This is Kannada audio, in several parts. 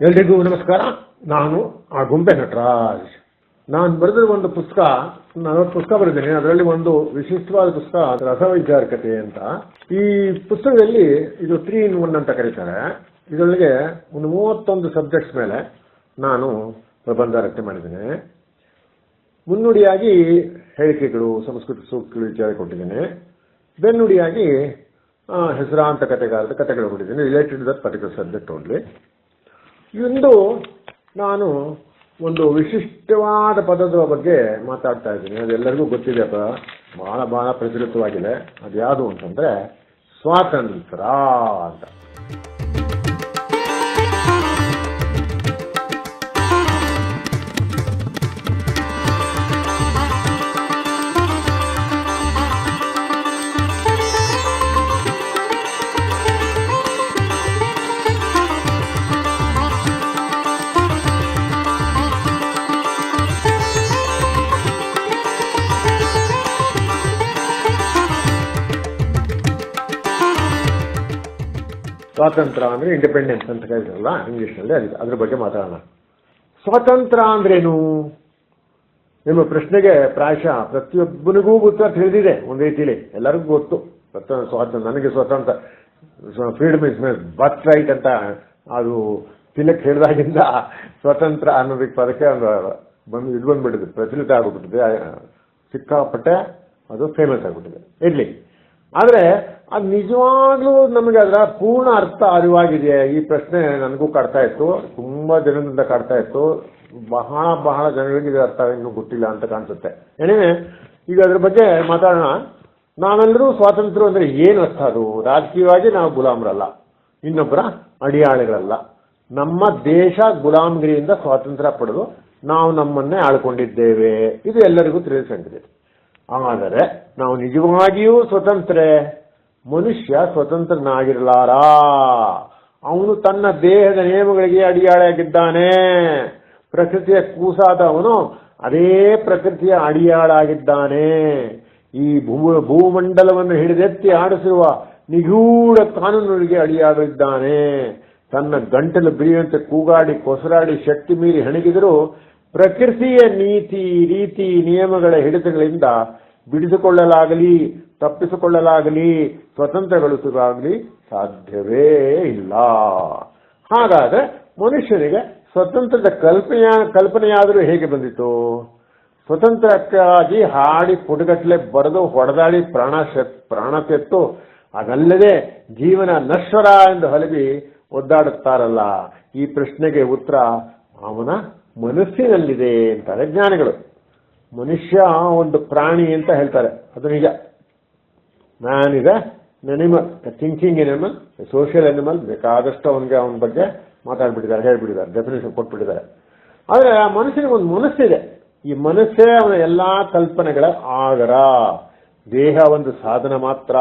ಎಲ್ರಿಗೂ ನಮಸ್ಕಾರ. ನಾನು ಗೊಂಬೆ ನಟರಾಜ್. ನಾನು ಬರೆದ ಒಂದು ಪುಸ್ತಕ, 40 ಪುಸ್ತಕ ಬರೆದಿದ್ದೇನೆ. ಅದರಲ್ಲಿ ಒಂದು ವಿಶಿಷ್ಟವಾದ ಪುಸ್ತಕ ರಸವೈಚಾರಿಕತೆ ಅಂತ. ಈ ಪುಸ್ತಕದಲ್ಲಿ ಇದು 3 in 1 ಅಂತ ಕರೀತಾರೆ. ಇದರೊಳಗೆ ಒಂದು 31 ಸಬ್ಜೆಕ್ಟ್ಸ್ ಮೇಲೆ ನಾನು ಪ್ರಬಂಧ ರಚನೆ ಮಾಡಿದ್ದೇನೆ. ಮುನ್ನುಡಿಯಾಗಿ ಹೇಳಿಕೆಗಳು, ಸಂಸ್ಕೃತ ಸೂಕ್ತಗಳು ವಿಚಾರ ಕೊಟ್ಟಿದ್ದೇನೆ. ಬೆನ್ನುಡಿಯಾಗಿ ಹೆಸರಾಂತ ಕಥೆಗಾರದ ಕಥೆಗಳು ಕೊಟ್ಟಿದ್ದೇನೆ, related that particular subject only. ಇಂದು ನಾನು ಒಂದು ವಿಶಿಷ್ಟವಾದ ಪದದ ಬಗ್ಗೆ ಮಾತಾಡ್ತಾ ಇದ್ದೀನಿ. ಅದೆಲ್ಲರಿಗೂ ಗೊತ್ತಿದೆ, ಬಹಳ ಪ್ರಚಲಿತವಾಗಿದೆ. ಅದು ಯಾವುದು ಅಂತಂದ್ರೆ ಸ್ವಾತಂತ್ರ್ಯ ಅಂತ. ಸ್ವಾತಂತ್ರ್ಯ ಅಂದ್ರೆ ಇಂಡಿಪೆಂಡೆನ್ಸ್ ಅಂತ ಕರೀತಾರಲ್ಲ ಇಂಗ್ಲಿಷ್ನಲ್ಲಿ, ಅದ್ರ ಬಗ್ಗೆ ಮಾತಾಡೋಣ. ಸ್ವಾತಂತ್ರ್ಯ ಅಂದ್ರೇನು? ನಿಮ್ಮ ಪ್ರಶ್ನೆಗೆ ಪ್ರಾಯಶಃ ಪ್ರತಿಯೊಬ್ಬನಿಗೂ ಉತ್ತರ ತಿಳಿದಿದೆ ಒಂದು ರೀತಿಯಲ್ಲಿ, ಎಲ್ಲರಿಗೂ ಗೊತ್ತು. ಸ್ವಾತಂತ್ರ್ಯ, ನನಗೆ ಸ್ವತಂತ್ರ, freedom is my birth right ಅಂತ ಅದು ತಿಲಕ್ ಹೇಳಿದಾಗಿಂದ ಸ್ವತಂತ್ರ ಅನ್ನೋದಕ್ಕೆ ಪದಕ್ಕೆ ಇದು ಬಂದ್ಬಿಟ್ಟಿದೆ, ಪ್ರಚಲಿತ ಆಗ್ಬಿಟ್ಟಿದೆ, ಸಿಕ್ಕಾಪಟ್ಟೆ ಅದು ಫೇಮಸ್ ಆಗ್ಬಿಟ್ಟಿದೆ. ಇರ್ಲಿ, ಆದರೆ ಅದು ನಿಜವಾಗ್ಲೂ ನಮಗೆ ಅದರ ಪೂರ್ಣ ಅರ್ಥ ಅರಿವಾಗಿದೆಯೇ? ಈ ಪ್ರಶ್ನೆ ನನಗೂ ಕಾಡ್ತಾ ಇತ್ತು, ತುಂಬಾ ಜನರಿಂದ ಕಾಡ್ತಾ ಇತ್ತು. ಬಹಳ ಜನಗಳಿಗೆ ಇದರ ಅರ್ಥ ಇನ್ನೂ ಗೊತ್ತಿಲ್ಲ ಅಂತ ಕಾಣಿಸುತ್ತೆ. ಏನೇ, ಈಗ ಅದ್ರ ಬಗ್ಗೆ ಮಾತಾಡೋಣ. ನಾವೆಲ್ಲರೂ ಸ್ವಾತಂತ್ರ್ಯ ಅಂದ್ರೆ ಏನು ಅರ್ಥ? ಅದು ರಾಜಕೀಯವಾಗಿ ನಾವು ಗುಲಾಮರಲ್ಲ, ಇನ್ನೊಬ್ಬರ ಅಡಿಯಾಳುಗಳಲ್ಲ. ನಮ್ಮ ದೇಶ ಗುಲಾಮಗಿರಿಯಿಂದ ಸ್ವಾತಂತ್ರ್ಯ ಪಡೆದು ನಾವು ನಮ್ಮನ್ನೇ ಆಳ್ಕೊಂಡಿದ್ದೇವೆ, ಇದು ಎಲ್ಲರಿಗೂ ತಿಳಿಸಂಗಿದೆ. ಆದರೆ ನಾವು ನಿಜವಾಗಿಯೂ ಸ್ವತಂತ್ರ ಮನುಷ್ಯ ಸ್ವತಂತ್ರನಾಗಿರಲಾರ. ಅವನು ತನ್ನ ದೇಹದ ನಿಯಮಗಳಿಗೆ ಅಡಿಯಾಳಾಗಿದ್ದಾನೆ. ಪ್ರಕೃತಿಯ ಕೂಸಾದವನು ಅದೇ ಪ್ರಕೃತಿಯ ಅಡಿಯಾಳಾಗಿದ್ದಾನೆ. ಈ ಭೂಮಂಡಲವನ್ನು ಹಿಡಿದೆತ್ತಿ ಆಡಿಸುವ ನಿಗೂಢ ಕಾನೂನುಗಳಿಗೆ ಅಡಿಯಾಳಿದ್ದಾನೆ. ತನ್ನ ಗಂಟಲು ಬಿರಿಯುವಂತೆ ಕೂಗಾಡಿ ಕೊಸರಾಡಿ ಶಕ್ತಿ ಮೀರಿ ಹೆಣಗಿದರೂ ಪ್ರಕೃತಿಯ ನೀತಿ ರೀತಿ ನಿಯಮಗಳ ಹಿಡಿತಗಳಿಂದ ಬಿಡಿಸಿಕೊಳ್ಳಲಾಗಲಿ ತಪ್ಪಿಸಿಕೊಳ್ಳಲಾಗಲಿ ಸ್ವತಂತ್ರಗೊಳಿಸಲಾಗಲಿ ಸಾಧ್ಯವೇ ಇಲ್ಲ. ಹಾಗಾದ್ರೆ ಮನುಷ್ಯನಿಗೆ ಸ್ವತಂತ್ರದ ಕಲ್ಪನೆಯಾದರೂ ಹೇಗೆ ಬಂದಿತು? ಸ್ವತಂತ್ರಕ್ಕಾಗಿ ಹಾಡಿ ಪುಟಗಟ್ಟಲೆ ಬರೆದು ಹೊಡೆದಾಡಿ ಪ್ರಾಣ ತೆತ್ತು ಅದಲ್ಲದೆ ಜೀವನ ನಶ್ವರ ಎಂದು ಹಲವಿ ಒದ್ದಾಡುತ್ತಾರಲ್ಲ, ಈ ಪ್ರಶ್ನೆಗೆ ಉತ್ತರ ಅವನ ಮನಸ್ಸಿನಲ್ಲಿದೆ ಅಂತಾರೆ ಜ್ಞಾನಿಗಳು. ಮನುಷ್ಯ ಒಂದು ಪ್ರಾಣಿ ಅಂತ ಹೇಳ್ತಾರೆ, ಅದು ನಿಜ. Man is animal, thinking animal, social animal. ಬೇಕಾದಷ್ಟು ಅವನ ಬಗ್ಗೆ ಮಾತಾಡ್ಬಿಟ್ಟಿದ್ದಾರೆ, ಹೇಳ್ಬಿಟ್ಟಿದ್ದಾರೆ, ಡೆಫಿನೇಷನ್ ಕೊಟ್ಬಿಟ್ಟಿದ್ದಾರೆ. ಆದರೆ ಆ ಮನುಷ್ಯನಿಗೆ ಒಂದು ಮನಸ್ಸಿದೆ. ಈ ಮನಸ್ಸೇ ಅವನ ಎಲ್ಲಾ ಕಲ್ಪನೆಗಳ ಆಗರ. ದೇಹ ಒಂದು ಸಾಧನ ಮಾತ್ರ.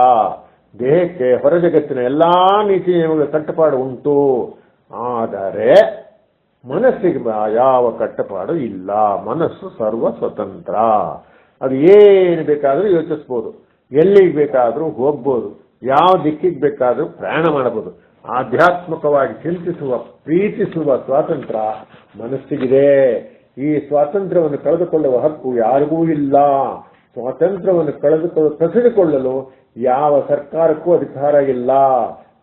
ದೇಹಕ್ಕೆ ಹೊರ ಜಗತ್ತಿನ ಎಲ್ಲಾ ನೀತಿ ನಿಯಮಗಳ ಕಟ್ಟುಪಾಡು ಉಂಟು. ಆದರೆ ಮನಸ್ಸಿಗೆ ಯಾವ ಕಟ್ಟುಪಾಡು ಇಲ್ಲ. ಮನಸ್ಸು ಸರ್ವ ಸ್ವತಂತ್ರ. ಅದು ಏನು ಬೇಕಾದರೂ ಯೋಚಿಸ್ಬೋದು, ಎಲ್ಲಿಗೆ ಬೇಕಾದರೂ ಹೋಗ್ಬೋದು, ಯಾವ ದಿಕ್ಕಿಗೆ ಬೇಕಾದರೂ ಪ್ರಯಾಣ ಮಾಡಬಹುದು. ಆಧ್ಯಾತ್ಮಿಕವಾಗಿ ಚಿಂತಿಸುವ ಪ್ರೀತಿಸುವ ಸ್ವಾತಂತ್ರ್ಯ ಮನಸ್ಸಿಗಿದೆ. ಈ ಸ್ವಾತಂತ್ರ್ಯವನ್ನು ಕಳೆದುಕೊಳ್ಳುವ ಹಕ್ಕು ಯಾರಿಗೂ ಇಲ್ಲ. ಸ್ವಾತಂತ್ರ್ಯವನ್ನು ಕಸಿದುಕೊಳ್ಳಲು ಯಾವ ಸರ್ಕಾರಕ್ಕೂ ಅಧಿಕಾರ ಇಲ್ಲ.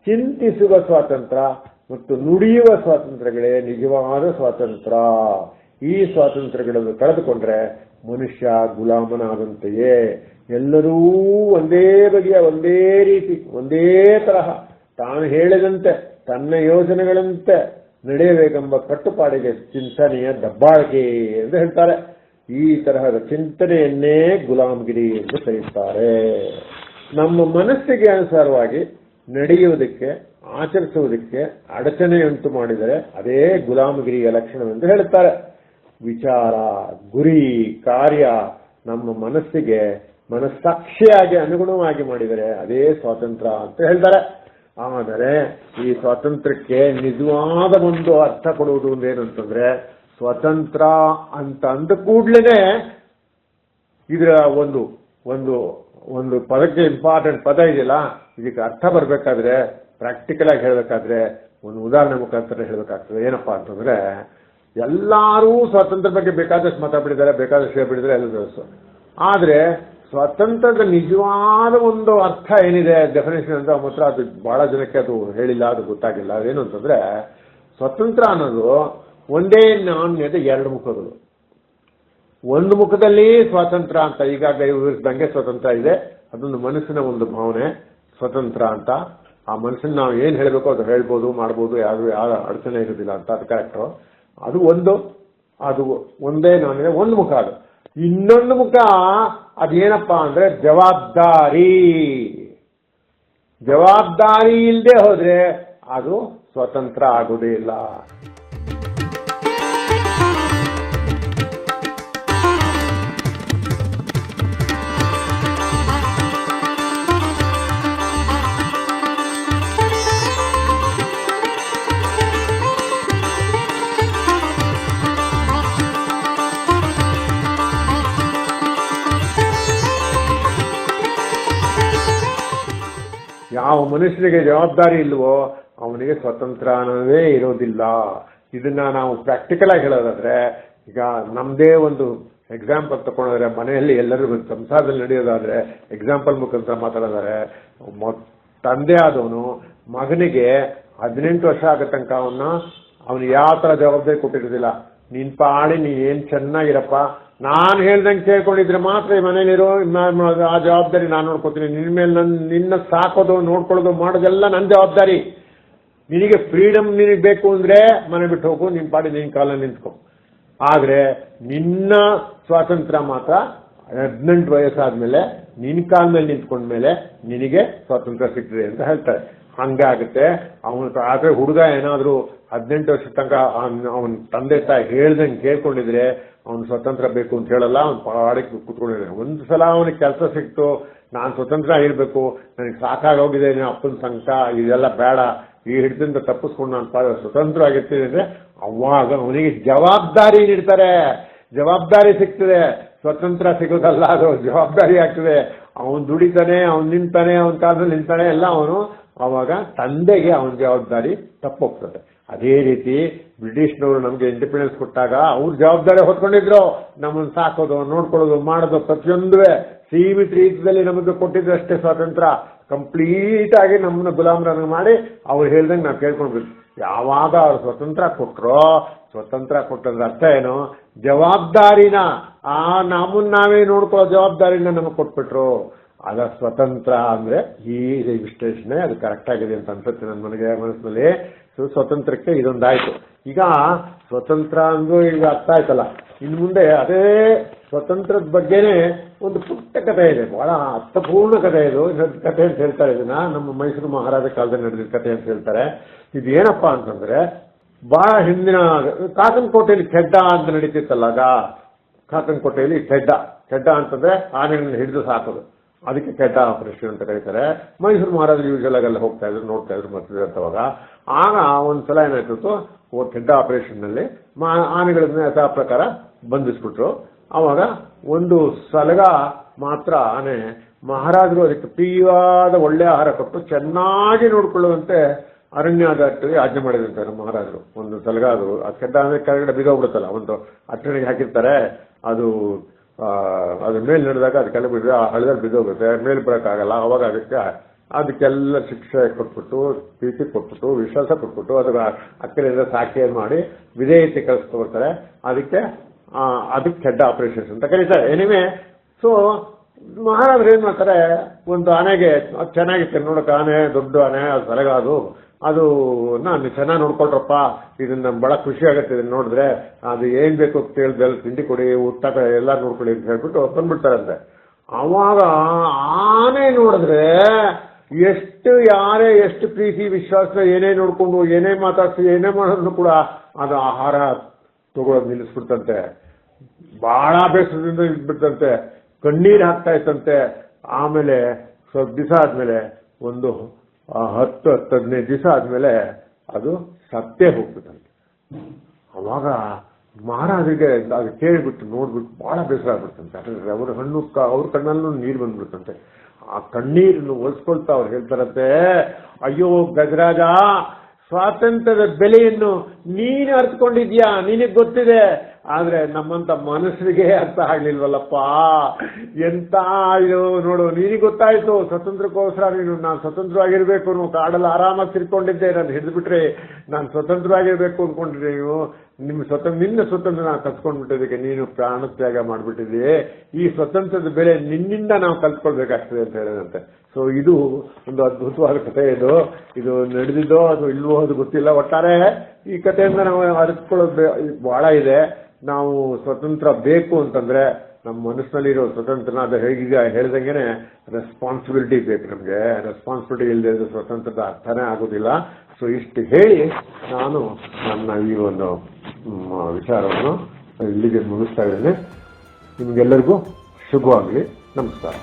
ಚಿಂತಿಸುವ ಸ್ವಾತಂತ್ರ್ಯ ಮತ್ತು ನುಡಿಯುವ ಸ್ವಾತಂತ್ರ್ಯಗಳೇ ನಿಜವಾದ ಸ್ವಾತಂತ್ರ್ಯ. ಈ ಸ್ವಾತಂತ್ರ್ಯಗಳನ್ನು ಕಳೆದುಕೊಂಡ್ರೆ ಮನುಷ್ಯ ಗುಲಾಮನಾದಂತೆಯೇ. ಎಲ್ಲರೂ ಒಂದೇ ಬಗೆಯ, ಒಂದೇ ರೀತಿ, ಒಂದೇ ತರಹ ತಾನು ಹೇಳಿದಂತೆ ತನ್ನ ಯೋಜನೆಗಳಂತೆ ನಡೆಯಬೇಕೆಂಬ ಕಟ್ಟುಪಾಡಿಗೆ ಚಿಂತನೆಯ ದಬ್ಬಾಳಿಕೆ ಎಂದು ಹೇಳ್ತಾರೆ. ಈ ತರಹದ ಚಿಂತನೆಯನ್ನೇ ಗುಲಾಮಗಿರಿ ಎಂದು ಕರೆಯುತ್ತಾರೆ. ನಮ್ಮ ಮನಸ್ಸಿಗೆ ಅನುಸಾರವಾಗಿ ನಡೆಯುವುದಕ್ಕೆ, ಆಚರಿಸುವುದಕ್ಕೆ ಅಡಚಣೆಯುಂಟು ಮಾಡಿದರೆ ಅದೇ ಗುಲಾಮಗಿರಿಯ ಲಕ್ಷಣವೆಂದು ಹೇಳುತ್ತಾರೆ. ವಿಚಾರ, ಗುರಿ, ಕಾರ್ಯ ನಮ್ಮ ಮನಸ್ಸಿಗೆ ಮನಸ್ಸಾಕ್ಷಿಯಾಗಿ ಅನುಗುಣವಾಗಿ ಮಾಡಿದರೆ ಅದೇ ಸ್ವಾತಂತ್ರ್ಯ ಅಂತ ಹೇಳ್ತಾರೆ. ಆದರೆ ಈ ಸ್ವಾತಂತ್ರ್ಯಕ್ಕೆ ನಿಜವಾದ ಒಂದು ಅರ್ಥ ಕೊಡುವುದು ಅಂತಂದ್ರೆ, ಸ್ವತಂತ್ರ ಅಂತ ಅಂದ ಕೂಡ್ಲೇನೆ ಇದರ ಒಂದು ಒಂದು ಒಂದು ಪದಕ್ಕೆ ಇಂಪಾರ್ಟೆಂಟ್ ಪದ ಇದೆಯಲ್ಲ, ಇದಕ್ಕೆ ಅರ್ಥ ಬರಬೇಕಾದ್ರೆ ಪ್ರಾಕ್ಟಿಕಲ್ ಆಗಿ ಹೇಳಬೇಕಾದ್ರೆ ಒಂದು ಉದಾಹರಣೆ ಮುಖಾಂತರ ಹೇಳಬೇಕಾಗ್ತದೆ. ಏನಪ್ಪಾ ಅಂತಂದ್ರೆ, ಎಲ್ಲರೂ ಸ್ವಾತಂತ್ರ್ಯ ಬಗ್ಗೆ ಬೇಕಾದಷ್ಟು ಮಾತಾಡ್ಬಿಟ್ಟಿದ್ದಾರೆ, ಬೇಕಾದಷ್ಟು ಹೇಳ್ಬಿಟ್ಟಿದ್ದಾರೆ ಎಲ್ಲ. ಆದ್ರೆ ಸ್ವಾತಂತ್ರ್ಯದ ನಿಜವಾದ ಒಂದು ಅರ್ಥ ಏನಿದೆ, ಡೆಫಿನೇಷನ್ ಅಂತ ಮಾತ್ರ ಅದು ಬಹಳ ಜನಕ್ಕೆ ಅದು ಹೇಳಿಲ್ಲ, ಅದು ಗೊತ್ತಾಗಿಲ್ಲ. ಅದೇನು ಅಂತಂದ್ರೆ, ಸ್ವಾತಂತ್ರ್ಯ ಅನ್ನೋದು ಒಂದೇ ನಾಣ್ಯದ ಎರಡು ಮುಖಗಳು. ಒಂದು ಮುಖದಲ್ಲಿ ಸ್ವಾತಂತ್ರ್ಯ ಅಂತ ಈಗಾಗಲೇ ವಿವರಿಸಿದಂಗೆ ಸ್ವತಂತ್ರ ಇದೆ, ಅದೊಂದು ಮನಸ್ಸಿನ ಒಂದು ಭಾವನೆ ಸ್ವತಂತ್ರ ಅಂತ. ಆ ಮನಸ್ಸನ್ನು ನಾವು ಏನ್ ಹೇಳಬೇಕು ಅದು ಹೇಳ್ಬೋದು, ಮಾಡ್ಬೋದು, ಯಾವ ಅಡಚಣೆ ಇರೋದಿಲ್ಲ ಅಂತ. ಅದು ಕರೆಕ್ಟು. ಅದು ಒಂದೇ ನಾಣ್ಯದ ಒಂದು ಮುಖ. ಅದು ಇನ್ನೊಂದು ಮುಖ ಅದೇನಪ್ಪಾ ಅಂದ್ರೆ ಜವಾಬ್ದಾರಿ. ಜವಾಬ್ದಾರಿ ಇಲ್ಲದೆ ಹೋದ್ರೆ ಅದು ಸ್ವತಂತ್ರ ಆಗುವುದೇ ಇಲ್ಲ. ಯಾವ ಮನುಷ್ಯನಿಗೆ ಜವಾಬ್ದಾರಿ ಇಲ್ವೋ ಅವನಿಗೆ ಸ್ವತಂತ್ರ ಅನ್ನೋದೇ ಇರೋದಿಲ್ಲ. ಇದನ್ನ ನಾವು ಪ್ರಾಕ್ಟಿಕಲ್ ಆಗಿ ಹೇಳೋದಾದ್ರೆ, ಈಗ ನಮ್ದೇ ಒಂದು ಎಕ್ಸಾಂಪಲ್ ತಗೊಂಡ್ರೆ, ಮನೆಯಲ್ಲಿ ಎಲ್ಲರಿಗೂ ಸಂಸಾರದಲ್ಲಿ ನಡೆಯೋದಾದ್ರೆ ಎಕ್ಸಾಂಪಲ್ ಮುಖಾಂತರ ಮಾತಾಡೋದಾದ್ರೆ, ತಂದೆ ಆದವನು ಮಗನಿಗೆ 18 ವರ್ಷ ಆಗೋ ತನಕ ಅವನು ಯಾವ ತರ ಜವಾಬ್ದಾರಿ ಕೊಟ್ಟಿರೋದಿಲ್ಲ. ನಿನ್ ಪಾಡಿ ನೀನ್ ಏನ್ ಚೆನ್ನಾಗಿರಪ್ಪ, ನಾನು ಹೇಳ್ದಂಗೆ ಕೇಳ್ಕೊಂಡಿದ್ರೆ ಮಾತ್ರ ಈ ಮನೇಲಿರೋ, ಆ ಜವಾಬ್ದಾರಿ ನಾನು ನೋಡ್ಕೋತೀನಿ. ನಿನ್ನ ಮೇಲೆ ನಿನ್ನ ಸಾಕೋದು, ನೋಡ್ಕೊಳ್ಳೋದು, ಮಾಡೋದೆಲ್ಲ ನನ್ನ ಜವಾಬ್ದಾರಿ. ನಿನಗೆ ಫ್ರೀಡಮ್ ನಿನಗೆ ಬೇಕು ಅಂದ್ರೆ ಮನೆ ಬಿಟ್ಟು ಹೋಗು, ನಿನ್ ಪಾಡಿ ನಿನ್ ಕಾಲಲ್ಲಿ ನಿಂತ್ಕೊ. ಆದ್ರೆ ನಿನ್ನ ಸ್ವಾತಂತ್ರ್ಯ ಮಾತ್ರ 18 ವಯಸ್ಸಾದ್ಮೇಲೆ ನಿನ್ ಕಾಲ ಮೇಲೆ ನಿಂತ್ಕೊಂಡ್ಮೇಲೆ ನಿನಗೆ ಸ್ವಾತಂತ್ರ್ಯ ಸಿಗ್ತದೆ ಅಂತ ಹೇಳ್ತಾರೆ. ಹಂಗಾಗುತ್ತೆ. ಆದ್ರೆ ಹುಡುಗ ಏನಾದ್ರೂ 18 ವರ್ಷ ತನಕ ಅವನ ತಂದೆ ತಾಯಿ ಹೇಳ್ದಂಗೆ ಕೇಳ್ಕೊಂಡಿದ್ರೆ ಅವನು ಸ್ವತಂತ್ರ ಬೇಕು ಅಂತ ಹೇಳಲ್ಲ, ಅವ್ನು ಪಾಡಿಗೆ ಕುತ್ಕೊಂಡಿದ್ದಾನೆ. ಒಂದು ಸಲ ಅವನಿಗೆ ಕೆಲಸ ಸಿಕ್ತು, ನಾನು ಸ್ವತಂತ್ರ ಇರಬೇಕು, ನನಗೆ ಸಾಕಾಗೋಗಿದೆ, ಅಪ್ಪನ ಸಂಕಟ ಇದೆಲ್ಲ ಬೇಡ, ಈ ಹಿಡಿದಿಂದ ತಪ್ಪಿಸ್ಕೊಂಡು ನಾನು ಸ್ವತಂತ್ರ ಆಗಿರ್ತೀನಿ ಅಂದ್ರೆ ಅವಾಗ ಅವನಿಗೆ ಜವಾಬ್ದಾರಿ ನೀಡ್ತಾರೆ. ಜವಾಬ್ದಾರಿ ಸಿಗ್ತದೆ, ಸ್ವತಂತ್ರ ಸಿಗೋದಲ್ಲ, ಅದು ಜವಾಬ್ದಾರಿ ಆಗ್ತದೆ. ಅವನು ದುಡಿತಾನೆ, ಅವನು ನಿಂತಾನೆ, ಅವನ ಕಾಲದಲ್ಲಿ ನಿಂತಾನೆ, ಎಲ್ಲ ಅವನು ಅವಾಗ ತಂದೆಗೆ ಅವನ ಜವಾಬ್ದಾರಿ ತಪ್ಪೋಗ್ತದೆ. ಅದೇ ರೀತಿ ಬ್ರಿಟಿಷ್ನವರು ನಮ್ಗೆ ಇಂಡಿಪೆಂಡೆನ್ಸ್ ಕೊಟ್ಟಾಗ ಅವ್ರ ಜವಾಬ್ದಾರಿ ಹೊತ್ಕೊಂಡಿದ್ರು. ನಮ್ಮನ್ನು ಸಾಕೋದು, ನೋಡ್ಕೊಳ್ಳೋದು, ಮಾಡೋದು ಪ್ರತಿಯೊಂದುವೇ ಸೀಮಿತ ರೀತಿಯಲ್ಲಿ ನಮಗೆ ಕೊಟ್ಟಿದ್ರು ಅಷ್ಟೇ ಸ್ವಾತಂತ್ರ್ಯ. ಕಂಪ್ಲೀಟ್ ಆಗಿ ನಮ್ಮನ್ನ ಗುಲಾಮರನ್ನು ಮಾಡಿ ಅವ್ರು ಹೇಳ್ದಂಗೆ ನಾವು ಕೇಳ್ಕೊಂಡ್ಬಿಟ್ಟು. ಯಾವಾಗ ಅವ್ರು ಸ್ವತಂತ್ರ ಕೊಟ್ರೋ, ಸ್ವತಂತ್ರ ಕೊಟ್ಟಂದ್ರೆ ಅರ್ಥ ಏನು, ಜವಾಬ್ದಾರಿನ ನಮ್ಮನ್ನ ನಾವೇ ನೋಡ್ಕೊಳ್ಳೋ ಜವಾಬ್ದಾರಿನ ನಮಗೆ ಕೊಟ್ಬಿಟ್ರು. ಅದ ಸ್ವತಂತ್ರ ಅಂದ್ರೆ ಈ ವಿಶ್ಲೇಷಣೆ ಅದು ಕರೆಕ್ಟ್ ಆಗಿದೆ ಅಂತ ಅನ್ಸುತ್ತೆ ನನಗೆ ಮನಸ್ಸಿನಲ್ಲಿ. ಸ್ವತಂತ್ರಕ್ಕೆ ಇದೊಂದಾಯ್ತು. ಈಗ ಸ್ವತಂತ್ರ ಅಂದ್ರೂ ಈಗ ಅರ್ಥ ಆಯ್ತಲ್ಲ. ಇನ್ನು ಮುಂದೆ ಅದೇ ಸ್ವತಂತ್ರದ ಬಗ್ಗೆನೇ ಒಂದು ಪುಟ್ಟ ಕಥೆ ಇದೆ, ಬಹಳ ಅರ್ಥಪೂರ್ಣ ಕಥೆ. ಇದು ಕಥೆ ಅಂತ ಹೇಳ್ತಾರೆ. ಇದನ್ನ ನಮ್ಮ ಮೈಸೂರು ಮಹಾರಾಜ ಕಾಲದಲ್ಲಿ ನಡೆದಿದ್ದ ಕಥೆ ಅಂತ ಹೇಳ್ತಾರೆ. ಇದು ಏನಪ್ಪಾ ಅಂತಂದ್ರೆ, ಬಹಳ ಹಿಂದಿನ ಕಾಕನಕೋಟೆಯಲ್ಲಿ ಕೆಡ್ಡ ಅಂತ ನಡೀತಿತ್ತಲ್ಲ. ಆಗ ಕಾಕನಕೋಟೆಯಲ್ಲಿ ಕೆಡ್ಡ ಅಂತಂದ್ರೆ ಆನೆಗಳನ್ನ ಹಿಡಿದು ಸಾಕೋದು, ಅದಕ್ಕೆ ಕೆಡ್ಡ ಆಪರೇಷನ್ ಅಂತ ಕರೀತಾರೆ. ಮೈಸೂರು ಮಹಾರಾಜರು ಯೂಶಲ್ ಆಗೆಲ್ಲ ಹೋಗ್ತಾ ಇದ್ರು, ನೋಡ್ತಾ ಇದ್ರು, ಬರ್ತಿದ್ದಂತವಾಗ. ಆಗ ಒಂದ್ಸಲ ಏನಾಯ್ತು, ಕೆಡ್ಡ ಆಪರೇಷನ್ ನಲ್ಲಿ ಆನೆಗಳನ್ನ ಯಥಾ ಪ್ರಕಾರ ಬಂಧಿಸ್ಬಿಟ್ರು. ಅವಾಗ ಒಂದು ಸಲಗ ಮಾತ್ರ ಆನೆ ಮಹಾರಾಜರು ಅದಕ್ಕೆ ಪ್ರಿಯವಾದ ಒಳ್ಳೆ ಆಹಾರ ಕೊಟ್ಟು ಚೆನ್ನಾಗಿ ನೋಡ್ಕೊಳ್ಳುವಂತೆ ಅರಣ್ಯಾಧಿಕಾರಿಗೆ ಆಜ್ಞೆ ಮಾಡಿದಂತೆ ನಮ್ಮ ಮಹಾರಾಜರು. ಒಂದು ಸಲಗ ಅದು ಕೆಡ್ಡ ಅಂದ್ರೆ ಕೆಳಗಡೆ ಬಿದ್ದೋಗ್ಬಿಡುತ್ತಲ್ಲ, ಒಂದು ಅಟ್ಟಣಿಗೆ ಹಾಕಿರ್ತಾರೆ, ಅದು ಅದ್ರ ಮೇಲೆ ನಡೆದಾಗ ಅದು ಕೆಳಗೆ ಬಿದ್ದರೆ ಆ ಹಳ್ಳದಲ್ಲಿ ಬಿದ್ದೋಗುತ್ತೆ, ಮೇಲೆ ಬರೋಕ್ಕಾಗಲ್ಲ. ಅವಾಗ ಅದಕ್ಕೆಲ್ಲ ಶಿಕ್ಷೆ ಕೊಟ್ಬಿಟ್ಟು, ಪ್ರೀತಿ ಕೊಟ್ಬಿಟ್ಟು, ವಿಶ್ವಾಸ ಕೊಟ್ಬಿಟ್ಟು ಅದರ ಅಕ್ಕರಿಂದ ಸಾಕಿ ಮಾಡಿ ವಿಧೇಯತೆ ಕಳಿಸ್ಕೊಡ್ತಾರೆ. ಅದಕ್ಕೆ ಕೆಡ್ಡ ಆಪರೇಷನ್ಸ್ ಅಂತ ಕರೀತಾರೆ. ಎನಿವೆ, ಸೊ ಮಹಾರಾಜರು ಏನ್ ಮಾಡ್ತಾರೆ, ಒಂದು ಆನೆಗೆ ಚೆನ್ನಾಗಿತ್ತು ನೋಡಕ್ಕೆ, ಆನೆ ದೊಡ್ಡ ಆನೆ, ಅದು ಸಲಗ ಅದು ನಾನು ಚೆನ್ನಾಗಿ ನೋಡ್ಕೊಳ್ರಪ್ಪ, ಇದನ್ನ ಬಹಳ ಖುಷಿ ಆಗತ್ತೆ ಇದನ್ನ ನೋಡಿದ್ರೆ, ಅದು ಏನ್ ಬೇಕು ಅಂತ ಹೇಳಿದ್ರೆ ತಿಂಡಿ ಕೊಡಿ, ಊಟ ಎಲ್ಲ ನೋಡ್ಕೊಳ್ಳಿ ಅಂತ ಹೇಳ್ಬಿಟ್ಟು ಬಂದ್ಬಿಡ್ತಾರಂತೆ. ಅವಾಗ ಆನೆ ನೋಡಿದ್ರೆ ಯಾರೇ ಎಷ್ಟು ಪ್ರೀತಿ ವಿಶ್ವಾಸ ಏನೇ ನೋಡ್ಕೊಂಡು ಏನೇ ಮಾತಾಡ್ಸಿ ಏನೇ ಮಾಡೋದ್ರು ಕೂಡ ಅದು ಆಹಾರ ತಗೊಳೋದು ನಿಲ್ಲಿಸ್ಬಿಡ್ತಂತೆ. ಬಹಳ ಬೇಸರದಿಂದ ಇದ್ಬಿಡ್ತಂತೆ, ಕಣ್ಣೀರು ಹಾಕ್ತಾ ಇತ್ತಂತೆ. ಆಮೇಲೆ ಸ್ವಲ್ಪ ದಿವಸ ಆದ್ಮೇಲೆ, ಒಂದು 10-15 ದಿವಸ ಆದ್ಮೇಲೆ ಅದು ಸತ್ತೇ ಹೋಗ್ಬಿಟ್ಟಂತೆ. ಅವಾಗ ಮಹಾರಾಜರಿಗೆ ಅದು ಕೇಳಿಬಿಟ್ಟು ನೋಡ್ಬಿಟ್ಟು ಬಹಳ ಬೇಸರ ಆಗ್ಬಿಡ್ತಂತೆ. ಅವ್ರ ಕಣ್ಣಲ್ಲೂ ನೀರು ಬಂದ್ಬಿಡ್ತಂತೆ. ಆ ಕಣ್ಣೀರನ್ನು ಒಲಿಸ್ಕೊಳ್ತಾ ಅವ್ರು ಹೇಳ್ತಾರಂತೆ, ಅಯ್ಯೋ ಗಜರಾಜ, ಸ್ವಾತಂತ್ರ್ಯದ ಬೆಲೆಯನ್ನು ನೀನು ಅರ್ಥಕೊಂಡಿದ್ಯಾ, ನಿನಗೆ ಗೊತ್ತಿದೆ. ಆದ್ರೆ ನಮ್ಮಂತ ಮನುಷ್ಯರಿಗೆ ಅರ್ಥ ಆಗ್ಲಿಲ್ವಲ್ಲಪ್ಪ. ಎಂತ ಇದು ನೋಡು, ನಿನಗೆ ಗೊತ್ತಾಯ್ತು ಸ್ವತಂತ್ರಕ್ಕೋಸ್ಕರ ನಾನು ಸ್ವತಂತ್ರವಾಗಿರ್ಬೇಕು, ನೀವು ಕಾಡಲ್ಲಿ ಆರಾಮಾಗಿ ತಿರ್ಕೊಂಡಿದ್ದೆ, ನಾನು ಹಿಡಿದ್ಬಿಟ್ರೆ ನಾನು ಸ್ವತಂತ್ರವಾಗಿರ್ಬೇಕು ಅನ್ಕೊಂಡಿದ್ದೆ. ನಿನ್ನ ಸ್ವತಂತ್ರ ನಾನು ಕಲ್ತ್ಕೊಂಡ್ಬಿಟ್ಟಿದ್ದಕ್ಕೆ ನೀನು ಪ್ರಾಣತ್ಯಾಗ ಮಾಡ್ಬಿಟ್ಟಿದ್ದೀವಿ. ಈ ಸ್ವತಂತ್ರದ ಬೆಲೆ ನಿನ್ನಿಂದ ನಾವು ಕಲ್ತ್ಕೊಳ್ಬೇಕಾಗ್ತದೆ ಅಂತ ಹೇಳಿದಂತೆ. ಸೊ ಇದು ಒಂದು ಅದ್ಭುತವಾದ ಕಥೆ. ಇದು ನಡೆದಿದ್ದೋ ಅದು ಇಲ್ವೋ ಅದು ಗೊತ್ತಿಲ್ಲ. ಒಟ್ಟಾರೆ ಈ ಕಥೆಯಿಂದ ನಾವು ಅರಿತುಕೊಳ್ಳೋದು ಬಹಳ ಇದೆ. ನಾವು ಸ್ವತಂತ್ರ ಬೇಕು ಅಂತಂದ್ರೆ ನಮ್ಮ ಮನಸ್ಸಿನಲ್ಲಿರೋ ಸ್ವತಂತ್ರನ ಅದು ಹೇಗೀಗ ಹೇಳ್ದಂಗೆನೆ ರೆಸ್ಪಾನ್ಸಿಬಿಲಿಟಿ ಬೇಕು. ನಮಗೆ ರೆಸ್ಪಾನ್ಸಿಬಿಲಿಟಿ ಇಲ್ಲದೆ ಸ್ವತಂತ್ರದ ಅರ್ಥನೇ ಆಗೋದಿಲ್ಲ. ಸೊ ಇಷ್ಟು ಹೇಳಿ ನಾನು ನನ್ನ ಈ ಒಂದು ವಿಚಾರವನ್ನು ಇಲ್ಲಿಗೆ ಮುಗಿಸ್ತಾ ಇದ್ದೇನೆ. ನಿಮಗೆಲ್ಲರಿಗೂ ಶುಭವಾಗಲಿ. ನಮಸ್ಕಾರ.